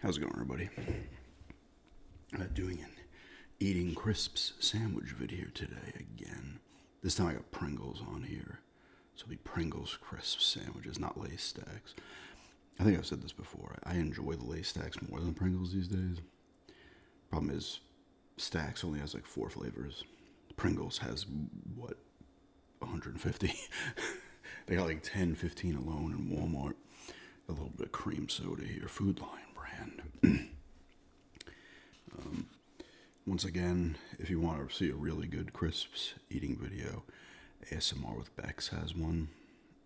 How's it going, everybody? Doing an eating crisps sandwich video today again. This time I got Pringles on here. So it'll be Pringles crisp sandwiches, not Lay's stacks. I think I've said this before. I enjoy the Lay's stacks more than Pringles these days. Problem is, stacks only has like 4 flavors. Pringles has, 150? They got like 10, 15 alone in Walmart. A little bit of cream soda here, Food Line brand. Once again, if you want to see a really good crisps eating video, ASMR with Bex has one.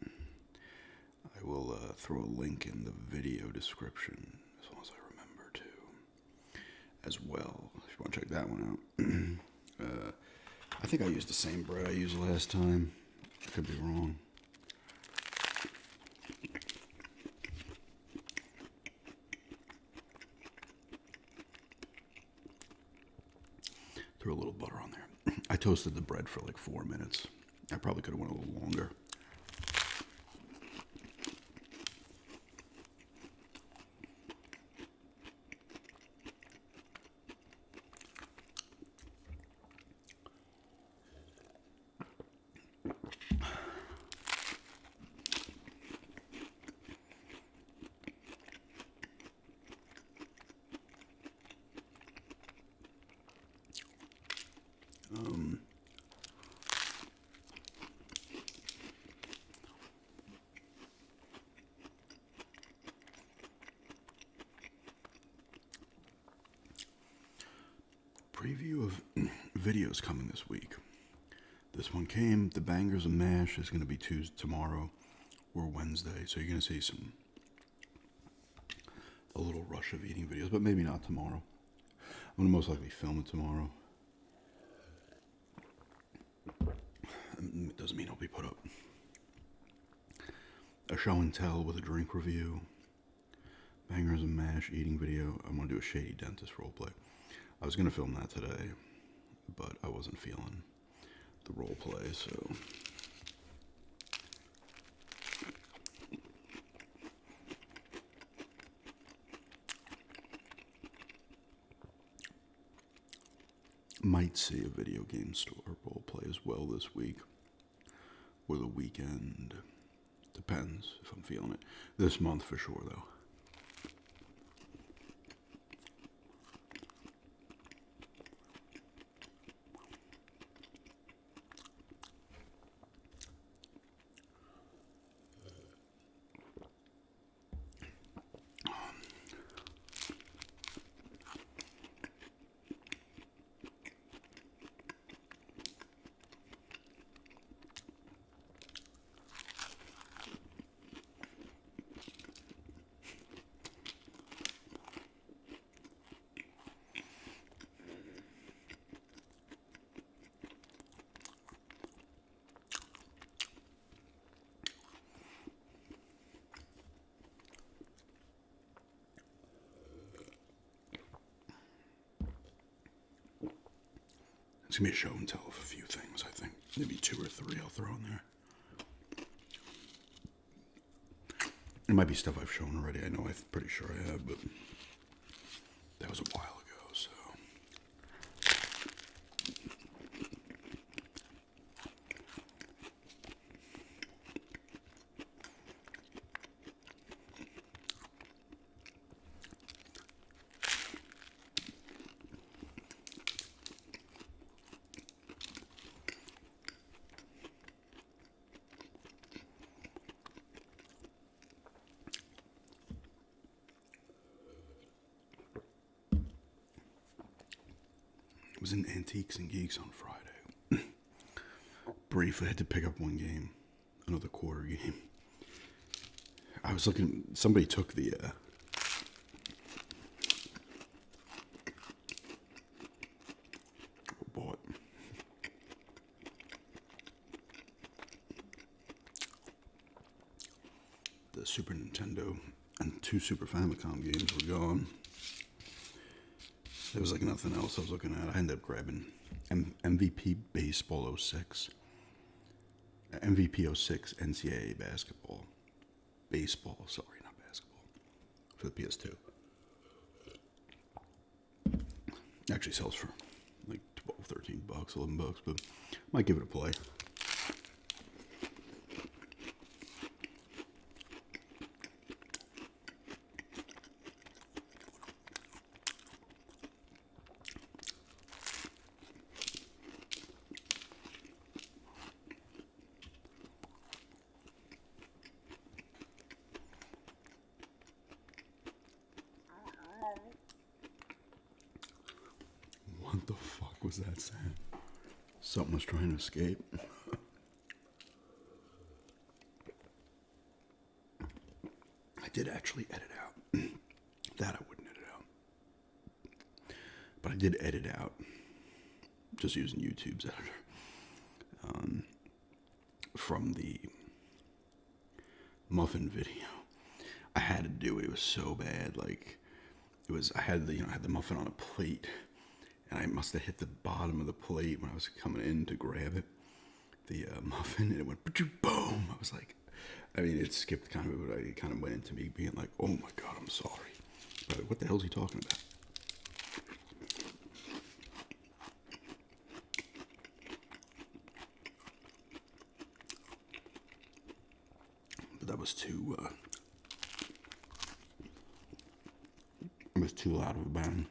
I will throw a link in the video description as long as I remember to, as well. If you want to check that one out. I think I used the same bread I used last time. I could be wrong. Threw a little butter on there. I toasted the bread for like 4 minutes. I probably could have went a little longer. Preview of videos coming this week. This one came. The Bangers and Mash is going to be Tuesday, tomorrow or Wednesday. So you're going to see a little rush of eating videos, but maybe not tomorrow. I'm going to most likely film it tomorrow. It doesn't mean it'll be put up. A show and tell with a drink review. Bangers and Mash eating video. I'm going to do a Shady Dentist roleplay. I was going to film that today, but I wasn't feeling the role play, so. Might see a video game store role play as well this week, or the weekend. Depends if I'm feeling it. This month for sure, though. It's going to be a show and tell of a few things, I think. Maybe 2 or 3 I'll throw in there. It might be stuff I've shown already. I know I'm pretty sure I have, but that was a while ago, so. I was in Antiques and Geeks on Friday. Briefly, I had to pick up one game, another quarter game. I was looking, somebody took the, bought the Super Nintendo, and 2 Super Famicom games were gone. There was like nothing else I was looking at. I ended up grabbing MVP Baseball 06. MVP 06 NCAA basketball. Baseball, sorry, not basketball. For the PS2. Actually sells for like 12, 13 bucks, 11 bucks, but might give it a play. What the fuck was that sound? Something was trying to escape. I did actually edit out. That I wouldn't edit out. But I did edit out, just using YouTube's editor, from the muffin video. I had to do it. It was so bad. Like, it was, I had the, I had the muffin on a plate, and I must have hit the bottom of the plate when I was coming in to grab it, the muffin, and it went boom. I was like, I mean, it skipped kind of, but it kind of went into me being like, oh my God, I'm sorry. But what the hell is he talking about? But that was too, it was too loud of a bang.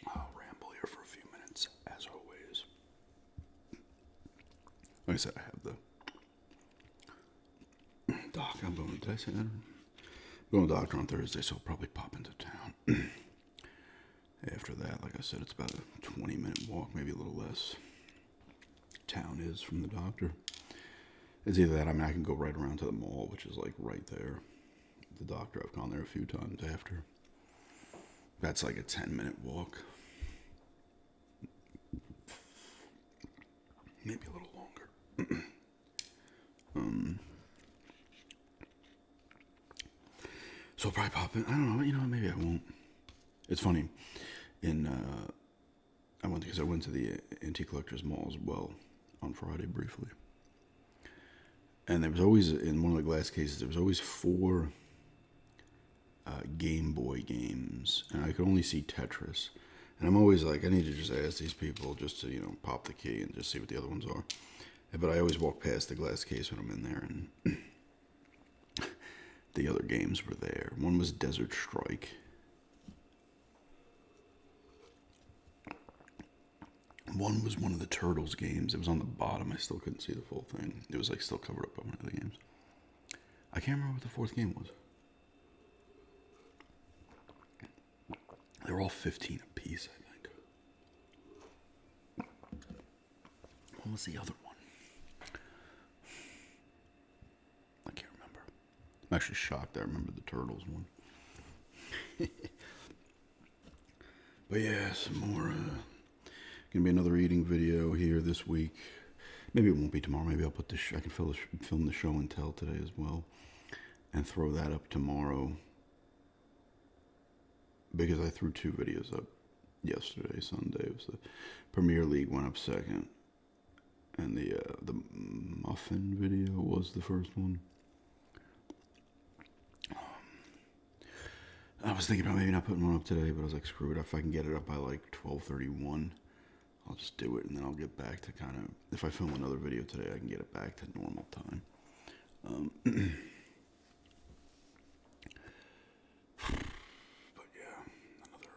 I'll ramble here for a few minutes, as always. Like I said, I have the doc. I'm going to, did I say that? I'm going to the doctor on Thursday, so I'll probably pop into town. After that, like I said, it's about a 20-minute walk, maybe a little less. Town is from the doctor. It's either that, I mean, I can go right around to the mall, which is like right there. The doctor, I've gone there a few times after. That's like a 10-minute walk. Maybe a little longer. So I'll probably pop in. I don't know, maybe I won't. It's funny. I went to the Antique Collectors Mall as well on Friday briefly. And there was always, in one of the glass cases, there was always 4 Game Boy games. And I could only see Tetris. And I'm always like, I need to just ask these people just to, pop the key and just see what the other ones are. But I always walk past the glass case when I'm in there, and the other games were there. One was Desert Strike. One was one of the Turtles games. It was on the bottom. I still couldn't see the full thing. It was like still covered up by one of the games. I can't remember what the 4th game was. They were all 15 apiece, I think. What was the other one? I can't remember. I'm actually shocked I remember the Turtles one. But yeah, some more, gonna be another eating video here this week. Maybe it won't be tomorrow. Maybe I'll put this, I can film the show and tell today as well, and throw that up tomorrow. Because I threw 2 videos up yesterday, Sunday. It was the Premier League went up second, and the muffin video was the first one. I was thinking about maybe not putting one up today, but I was like, screw it. If I can get it up by like 12:31, I'll just do it, and then I'll get back to kind of, if I film another video today, I can get it back to normal time. But yeah, another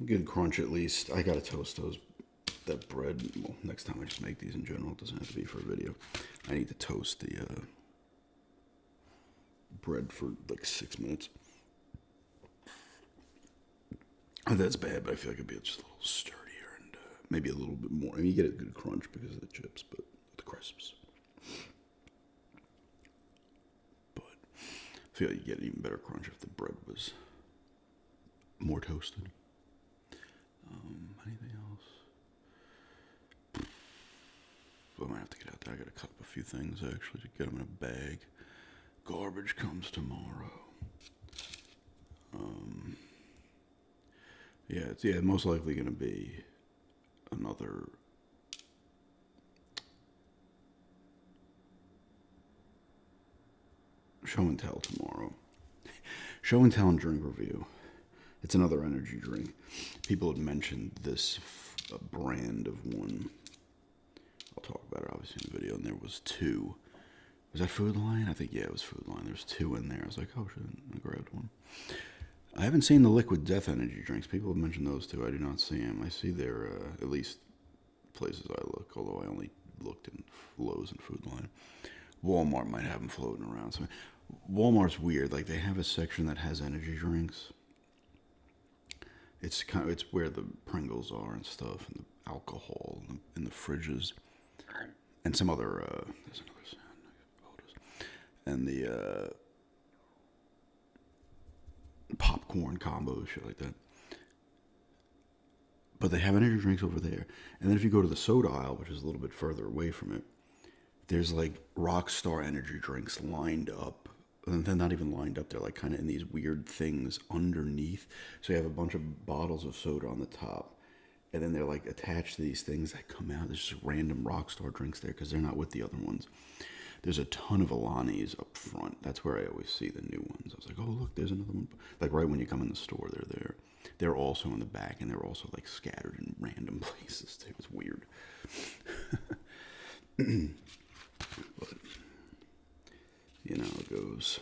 good crunch at least. I gotta toast that bread. Well, next time I just make these in general. It doesn't have to be for a video. I need to toast the bread for like 6 minutes. That's bad, but I feel like it'd be just a little sturdier and maybe a little bit more. I mean, you get a good crunch because of the chips, but the crisps. But I feel like you get an even better crunch if the bread was more toasted. Anything else? I might have to get out there. I gotta cut up a few things actually to get them in a bag. Garbage comes tomorrow. Yeah, it's most likely gonna be another show and tell tomorrow. Show and tell and drink review. It's another energy drink. People had mentioned this brand of one. I'll talk about it obviously in the video. And there was two. Was that Food Line? I think, yeah, it was Food Line. There's two in there. I was like, oh shit, I grabbed one. I haven't seen the Liquid Death energy drinks. People have mentioned those two. I do not see them. I see their, at least places I look, although I only looked in Lowe's and Food Line. Walmart might have them floating around. So Walmart's weird. Like, they have a section that has energy drinks. It's where the Pringles are and stuff, and the alcohol in the fridges, and some other. There's another sound. And the popcorn combos, shit like that. But they have energy drinks over there, and then if you go to the soda aisle, which is a little bit further away from it, there's like Rockstar energy drinks lined up. And they're not even lined up. They're like kind of in these weird things underneath. So you have a bunch of bottles of soda on the top. And then they're like attached to these things that come out. There's just random Rockstar drinks there because they're not with the other ones. There's a ton of Alani's up front. That's where I always see the new ones. I was like, oh, look, there's another one. Like right when you come in the store, they're there. They're also in the back, and they're also like scattered in random places too. It's weird. But you know how it goes.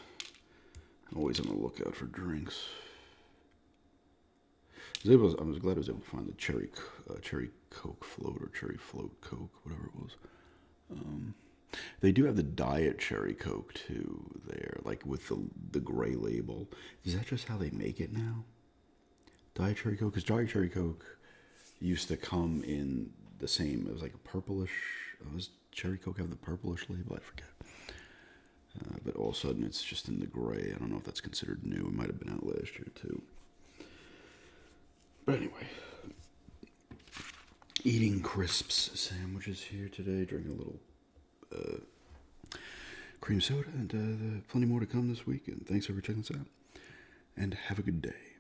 Always on the lookout for drinks. I was glad I was able to find the cherry Coke float or cherry float Coke, whatever it was. They do have the diet cherry Coke too there, like with the gray label. Is that just how they make it now? Diet cherry Coke? Because diet cherry Coke used to come in the same. It was like a purplish. Does cherry Coke have the purplish label? I forget. But all of a sudden it's just in the gray. I don't know if that's considered new. It might have been out last year too. But anyway, eating crisps sandwiches here today. Drinking a little cream soda, and plenty more to come this week. And thanks for checking us out. And have a good day.